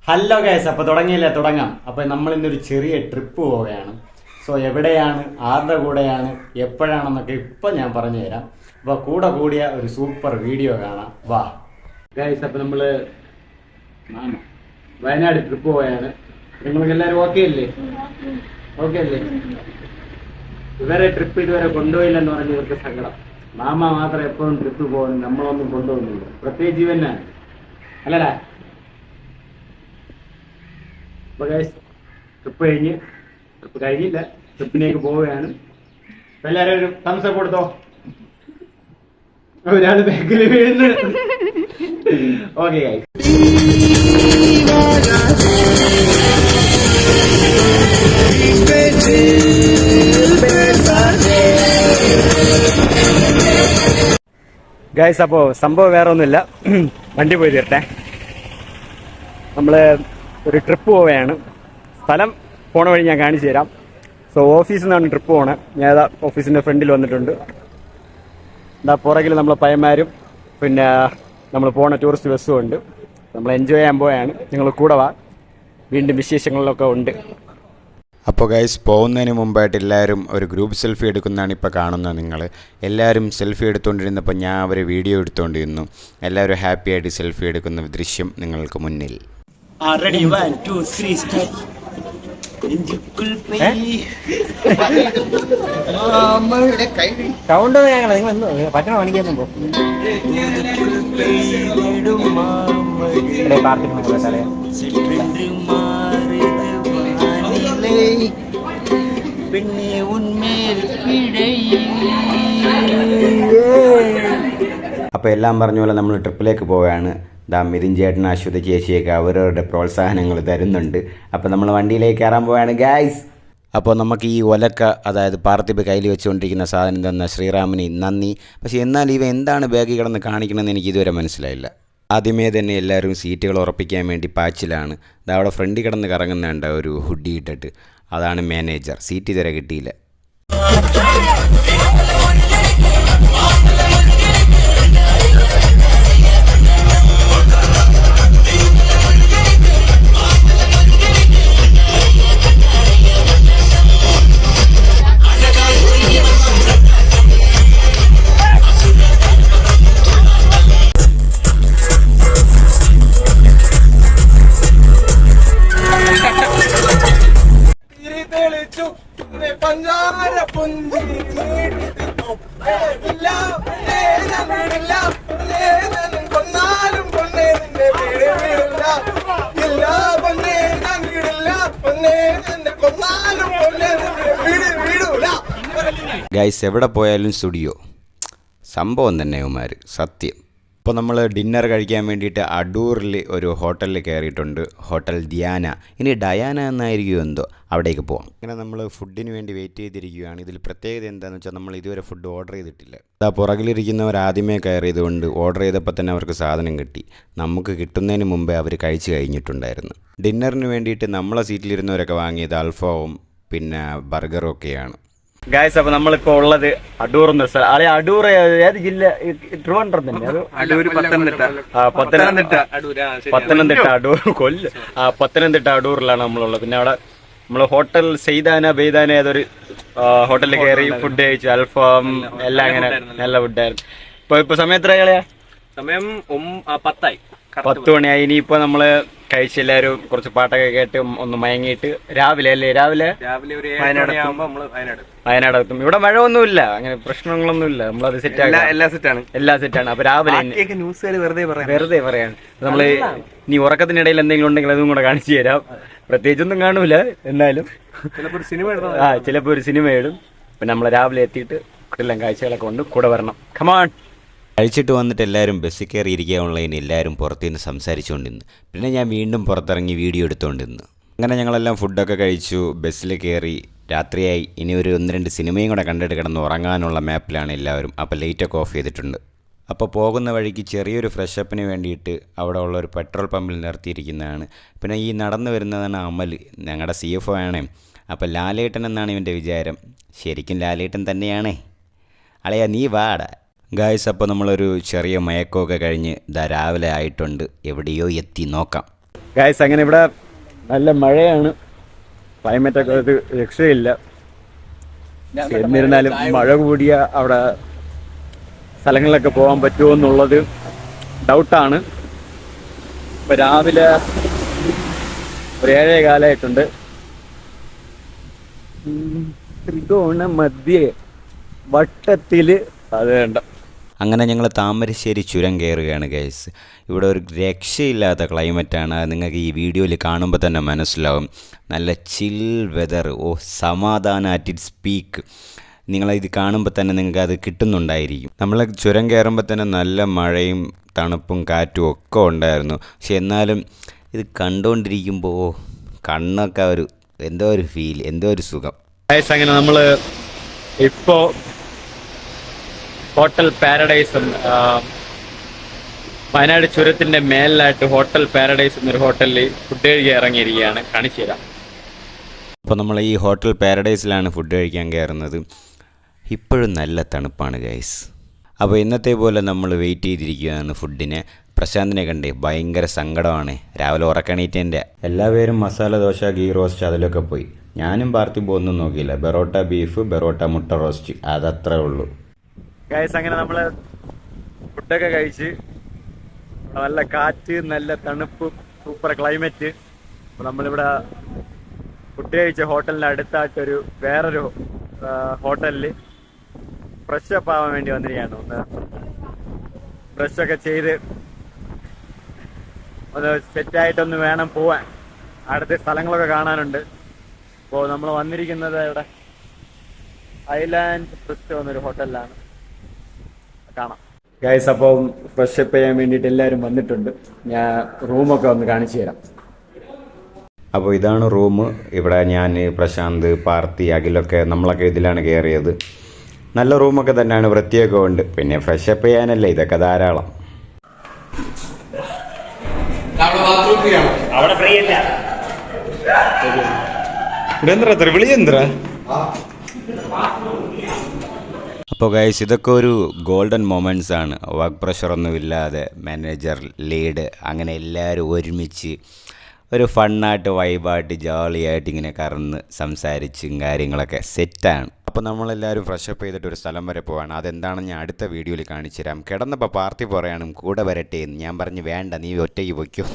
Hello guys, അപ്പോൾ തുടങ്ങാം. അപ്പോൾ നമ്മൾ ഇന്നൊരു ചെറിയ ട്രിപ്പ് പോവുകയാണ്. സോ എവിടെയാണ്, ആരുടെ കൂടെയാണ്, എപ്പോഴാണെന്നൊക്കെ ഇപ്പം ഞാൻ പറഞ്ഞു തരാം. അപ്പോൾ കൂടിയ ഒരു സൂപ്പർ വീഡിയോ കാണാം. വാ ഗൈസ്, അപ്പോൾ നമ്മൾ വയനാട് ട്രിപ്പ് പോവുകയാണ്. നിങ്ങൾക്ക് എല്ലാവരും ഓക്കെ അല്ലേ? ഇവരെ ട്രിപ്പ് ഇതുവരെ കൊണ്ടുപോയില്ലെന്ന് പറഞ്ഞ് ഇവർക്ക് സങ്കടം. മാമ മാത്രം എപ്പോഴും ട്രിപ്പ് പോകുന്നു, നമ്മളൊന്നും കൊണ്ടുപോകുന്നില്ല. പ്രത്യേകിച്ച് ഇവനാണ് അല്ലടാ. അപ്പോൾ ഗൈസ്, ട്രിപ്പ് കഴിഞ്ഞില്ല, ട്രിപ്പിലേക്ക് പോവുകയാണ്. അപ്പോൾ എല്ലാവരും ഒരു തംസ് അപ്പ് കൊടുത്തോ. ഒരാൾ ബാക്കിൽ വീഴുന്നു. ഓക്കെ ഗൈസ്, ഗൈസ് അപ്പോൾ സംഭവം വേറെ ഒന്നുമില്ല. വണ്ടി പോയി തീരട്ടെ. നമ്മൾ ഒരു ട്രിപ്പ് പോവുകയാണ്. സ്ഥലം പോണ വഴി ഞാൻ കാണിച്ചു തരാം. സോ ഓഫീസിൽ നിന്നാണ് ട്രിപ്പ് പോണേ. ഞാൻ ഏതാ ഓഫീസിൻ്റെ ഫ്രണ്ടിൽ വന്നിട്ടുണ്ട്. എന്താ പുറകിൽ നമ്മളെ പയ്യന്മാരും പിന്നെ നമ്മൾ പോണ ടൂറിസ്റ്റ് ബസ്സും ഉണ്ട്. നമ്മൾ എൻജോയ് ചെയ്യാൻ പോവുകയാണ്. നിങ്ങൾ കൂടെ വാ, വീണ്ടും വിശേഷങ്ങളിലൊക്കെ ഉണ്ട്. അപ്പോൾ ഗൈസ്, പോകുന്നതിന് മുമ്പായിട്ട് എല്ലാവരും ഒരു ഗ്രൂപ്പ് സെൽഫി എടുക്കുന്നതാണ് ഇപ്പോൾ കാണുന്നത്. നിങ്ങൾ എല്ലാവരും സെൽഫി എടുത്തുകൊണ്ടിരുന്നപ്പോൾ ഞാൻ ഒരു വീഡിയോ എടുത്തുകൊണ്ടിരുന്നു. എല്ലാവരും ഹാപ്പി ആയിട്ട് സെൽഫി എടുക്കുന്ന ദൃശ്യം നിങ്ങൾക്ക് മുന്നിൽ. Ready, 1 2 3 start. സൗണ്ട് നിങ്ങൾ പറ്റണ പണിക്കാൻ പോകും. അപ്പോൾ എല്ലാം പറഞ്ഞ പോലെ നമ്മൾ ട്രിപ്പിലേക്ക് പോവുകയാണ്. മിഥുൻ ചേട്ടൻ, അശ്വതി ചേച്ചിയൊക്കെ അവരവരുടെ പ്രോത്സാഹനങ്ങൾ തരുന്നുണ്ട്. അപ്പോൾ നമ്മൾ വണ്ടിയിലേക്ക് കയറാൻ പോവുകയാണ് ഗൈസ്. അപ്പോൾ നമുക്ക് ഈ ഒലക്ക, അതായത് പാർത്ഥിബ് കയ്യിൽ വെച്ചുകൊണ്ടിരിക്കുന്ന സാധനം തന്ന ശ്രീറാമിന് നന്ദി. പക്ഷേ എന്നാൽ ഇവ എന്താണ് ബാഗിൽ കിടന്ന് കാണിക്കണമെന്ന് എനിക്ക് ഇതുവരെ മനസ്സിലായില്ല. ആദ്യമേ തന്നെ എല്ലാവരും സീറ്റുകൾ ഉറപ്പിക്കാൻ വേണ്ടി പാച്ചിലാണ്. അവിടെ ഫ്രണ്ടിൽ കിടന്ന് കറങ്ങുന്നുണ്ട് ഒരു ഹുഡി ഇട്ടിട്ട്. അതാണ് മാനേജർ. സീറ്റ് ഇതുവരെ കിട്ടിയില്ല. ഗൈസ്, എവിടെ പോയാലും സ്റ്റുഡിയോ സംഭവം തന്നെ ഇവന്മാർ, സത്യം. ഇപ്പോൾ നമ്മൾ ഡിന്നർ കഴിക്കാൻ വേണ്ടിയിട്ട് അടൂറിൽ ഒരു ഹോട്ടലിൽ കയറിയിട്ടുണ്ട്. ഹോട്ടൽ ധ്യാന, ഇനി ഡയാന എന്നായിരിക്കും എന്തോ. അവിടേക്ക് പോകാം. അങ്ങനെ നമ്മൾ ഫുഡിന് വേണ്ടി വെയിറ്റ് ചെയ്തിരിക്കുകയാണ്. ഇതിൽ പ്രത്യേകത എന്താണെന്ന് വെച്ചാൽ നമ്മൾ ഇതുവരെ ഫുഡ് ഓർഡർ ചെയ്തിട്ടില്ല. പുറകിലിരിക്കുന്നവർ ആദ്യമേ കയറിയതുകൊണ്ട് ഓർഡർ ചെയ്തപ്പോൾ തന്നെ അവർക്ക് സാധനം കിട്ടി. നമുക്ക് കിട്ടുന്നതിന് മുമ്പേ അവർ കഴിച്ച് കഴിഞ്ഞിട്ടുണ്ടായിരുന്നു. ഡിന്നറിന് വേണ്ടിയിട്ട് നമ്മളെ സീറ്റിലിരുന്നവരൊക്കെ വാങ്ങിയത് അൽഫാവും പിന്നെ ബർഗറും ഒക്കെയാണ്. ഗായ്സ്, അപ്പോൾ നമ്മളിപ്പോൾ ഉള്ളത് അടൂർ എന്ന സ്ഥലം. അല്ലെ, അടൂർ ഏത് ജില്ല? ട്രിവാൻഡ്രം തന്നെ. അത് അടൂർ പത്തനംതിട്ട അടൂർ പത്തനംതിട്ട അടൂറിലാണ് നമ്മളുള്ളത്. പിന്നെ അവിടെ നമ്മൾ ഹോട്ടൽ ബെയ്താന ഏതൊരു ഹോട്ടലിൽ കയറി ഫുഡ് കഴിച്ചു. അൽഫാം എല്ലാം അങ്ങനെ നല്ല ഫുഡായിരുന്നു. ഇപ്പൊ സമയം എത്രയാ? സമയം 10 മണിയായി. ഇനിയിപ്പോ നമ്മള് കഴിച്ച് എല്ലാവരും കുറച്ച് പാട്ടൊക്കെ കേട്ട് ഒന്ന് മയങ്ങിയിട്ട് രാവിലെ ഒരു വയനാട് എത്തും. ഇവിടെ മഴ ഒന്നുമില്ല, അങ്ങനെ പ്രശ്നങ്ങളൊന്നുമില്ല. നമ്മളത് എല്ലാം സെറ്റാണ്. അപ്പൊ രാവിലെ വെറുതെ പറയാണ്. നമ്മള് ഇനി ഉറക്കത്തിനിടയിൽ എന്തെങ്കിലും ഉണ്ടെങ്കിൽ അതും കൂടെ കാണിച്ചു തരാം. പ്രത്യേകിച്ചൊന്നും കാണൂല, എന്നാലും ചിലപ്പോ ഒരു സിനിമ ഇടും. പിന്നെ നമ്മള് രാവിലെ എത്തിയിട്ട് എല്ലാം കാഴ്ചകളൊക്കെ കൊണ്ട് കൂടെ വരണം. കമാൺ. കഴിച്ചിട്ട് വന്നിട്ട് എല്ലാവരും ബസ്സിൽ കയറി ഇരിക്കാനുള്ളതിന് എല്ലാവരും പുറത്തുനിന്ന് സംസാരിച്ചുകൊണ്ടിരുന്നു. പിന്നെ ഞാൻ വീണ്ടും പുറത്തിറങ്ങി വീഡിയോ എടുത്തുകൊണ്ടിരുന്നു. അങ്ങനെ ഞങ്ങളെല്ലാം ഫുഡൊക്കെ കഴിച്ചു, ബസ്സിൽ കയറി. രാത്രിയായി. ഇനി ഒരു 1-2 സിനിമയും കൂടെ കണ്ടിട്ട് കിടന്ന് ഉറങ്ങാനുള്ള മാപ്പിലാണ് എല്ലാവരും. അപ്പോൾ ലൈറ്റൊക്കെ ഓഫ് ചെയ്തിട്ടുണ്ട്. അപ്പോൾ പോകുന്ന വഴിക്ക് ചെറിയൊരു ഫ്രഷപ്പിന് വേണ്ടിയിട്ട് അവിടെ ഉള്ള ഒരു പെട്രോൾ പമ്പിൽ നിർത്തിയിരിക്കുന്നതാണ്. പിന്നെ ഈ നടന്നു വരുന്നതാണ് അമൽ, ഞങ്ങളുടെ CFO ആണ്. അപ്പോൾ ലാലേട്ടൻ എന്നാണ് ഇവൻ്റെ വിചാരം. ശരിക്കും ലാലേട്ടൻ തന്നെയാണേ. അളയാ നീ വാടാ. ഗായ്സ്, അപ്പോൾ നമ്മളൊരു ചെറിയ മയക്കമൊക്കെ കഴിഞ്ഞ് രാവിലെ ആയിട്ടുണ്ട്. എവിടെയോ എത്തി നോക്കാം. ഗൈസ് അങ്ങനെ ഇവിടെ നല്ല മഴയാണ്, ക്ലൈമറ്റൊക്കെ ഒരു രക്ഷയില്ല. എന്നിരുന്നാലും മഴ കൂടിയ അവിടെ സ്ഥലങ്ങളിലൊക്കെ പോകാൻ പറ്റുമോ എന്നുള്ളത് ഡൗട്ടാണ്. ഇപ്പൊ രാവിലെ ഒരു 7:15 ത്രികോണ മധ്യേ വട്ടത്തില് അത് വേണ്ട. അങ്ങനെ ഞങ്ങൾ താമരശ്ശേരി ചുരം കയറുകയാണ് ഗൈസ്. ഇവിടെ ഒരു രക്ഷയില്ലാത്ത ക്ലൈമറ്റാണ്, അത് നിങ്ങൾക്ക് ഈ വീഡിയോയിൽ കാണുമ്പോൾ തന്നെ മനസ്സിലാവും. നല്ല ചിൽ വെതർ, ഓ സമാധാനം അറ്റ് ഇറ്റ്സ് പീക്ക്. നിങ്ങളിത് കാണുമ്പോൾ തന്നെ നിങ്ങൾക്ക് അത് കിട്ടുന്നുണ്ടായിരിക്കും. നമ്മൾ ചുരം കയറുമ്പോൾ തന്നെ നല്ല മഴയും തണുപ്പും കാറ്റും ഒക്കെ ഉണ്ടായിരുന്നു. പക്ഷെ എന്നാലും ഇത് കണ്ടുകൊണ്ടിരിക്കുമ്പോൾ കണ്ണൊക്കെ എന്തോ ഒരു ഫീൽ, എന്തോ ഒരു സുഖം. അങ്ങനെ നമ്മൾ ഇപ്പോൾ ഹോട്ടൽ പാരഡൈസ്, വയനാട് ചുരത്തിൻ്റെ മേലിലായിട്ട് ഹോട്ടൽ പാരഡൈസ് എന്നൊരു ഹോട്ടലിൽ ഫുഡ് കഴിക്കാൻ ഇറങ്ങിയിരിക്കുകയാണ്. കാണിച്ചു തരാം. അപ്പോൾ നമ്മൾ ഈ ഹോട്ടൽ പാരഡൈസിലാണ് ഫുഡ് കഴിക്കാൻ കയറുന്നത്. ഇപ്പോഴും നല്ല തണുപ്പാണ് ഗൈസ്. അപ്പോൾ ഇന്നത്തെ പോലെ നമ്മൾ വെയിറ്റ് ചെയ്തിരിക്കുകയാണ് ഫുഡിന്. പ്രശാന്തിനെ കണ്ടേ ഭയങ്കര സങ്കടമാണ്. രാവിലെ ഉറക്കണീറ്റേൻ്റെ എല്ലാവരും മസാല ദോശ, ഗീ റോസ്റ്റ് അതിലൊക്കെ പോയി. ഞാനും പാർത്തിബോ ഒന്നും നോക്കിയില്ല. ബെറോട്ട ബീഫ്, ബെറോട്ട മുട്ട റോസ്റ്റ്, അതത്രേ ഉള്ളൂ. ഗൈസ് അങ്ങനെ നമ്മൾ ഫുഡൊക്കെ കഴിച്ച് നല്ല കാറ്റ്, നല്ല തണുപ്പ്, സൂപ്പർ ക്ലൈമറ്റ്. അപ്പോൾ നമ്മളിവിടെ ഫുഡ് കഴിച്ച ഹോട്ടലിൻ്റെ അടുത്തായിട്ടൊരു വേറൊരു ഹോട്ടലിൽ ഫ്രഷ് അപ്പ് ആവാൻ വേണ്ടി വന്നിരിക്കുകയാണ്. ഒന്ന് ഫ്രഷൊക്കെ ചെയ്ത് ഒന്ന് സെറ്റായിട്ടൊന്ന് വേണം പോവാൻ. അടുത്ത സ്ഥലങ്ങളൊക്കെ കാണാനുണ്ട്. അപ്പോൾ നമ്മൾ വന്നിരിക്കുന്നത് ഇവിടെ ഐലാൻഡ് ഫ്രഷ് എന്നൊരു ഹോട്ടലിലാണ്. കാണാം ഗൈസ്. അപ്പം ഫ്രഷ് അപ്പ് ചെയ്യാൻ വേണ്ടിയിട്ട് എല്ലാവരും വന്നിട്ടുണ്ട്. ഞാൻ റൂമൊക്കെ ഒന്ന് കാണിച്ചു തരാം. അപ്പോൾ ഇതാണ് റൂം. ഇവിടെ ഞാൻ, പ്രശാന്ത്, പാർത്തി, അഖിലൊക്കെ നമ്മളൊക്കെ ഇതിലാണ് കയറിയത്. നല്ല റൂമൊക്കെ തന്നെയാണ്, വൃത്തിയൊക്കെ ഉണ്ട്. പിന്നെ ഫ്രഷ് അപ്പ് ചെയ്യാനല്ലേ ഇതൊക്കെ ധാരാളം. അവിടെ ഫ്രീ അല്ല. അപ്പോൾ ഗൈസ് ഇതൊക്കെ ഒരു ഗോൾഡൻ മൊമെൻറ്റ്സ് ആണ്. വർക്ക് പ്രഷറൊന്നുമില്ലാതെ മാനേജർ, ലീഡ്, അങ്ങനെ എല്ലാവരും ഒരുമിച്ച് ഒരു ഫണ്ണായിട്ട് വൈബായിട്ട് ജോളിയായിട്ട് ഇങ്ങനെ കറന്ന് സംസാരിച്ചും കാര്യങ്ങളൊക്കെ സെറ്റാണ്. അപ്പോൾ നമ്മളെല്ലാവരും ഫ്രഷപ്പ് ചെയ്തിട്ട് ഒരു സ്ഥലം വരെ പോവാണ്. അതെന്താണെന്ന് ഞാൻ അടുത്ത വീഡിയോയിൽ കാണിച്ചു തരാം. കിടന്നപ്പോൾ പാർത്തി പറയണം കൂടെ വരട്ടെ എന്ന്. ഞാൻ പറഞ്ഞു വേണ്ട, നീ ഒറ്റയ്ക്ക് പൊയ്ക്കോ.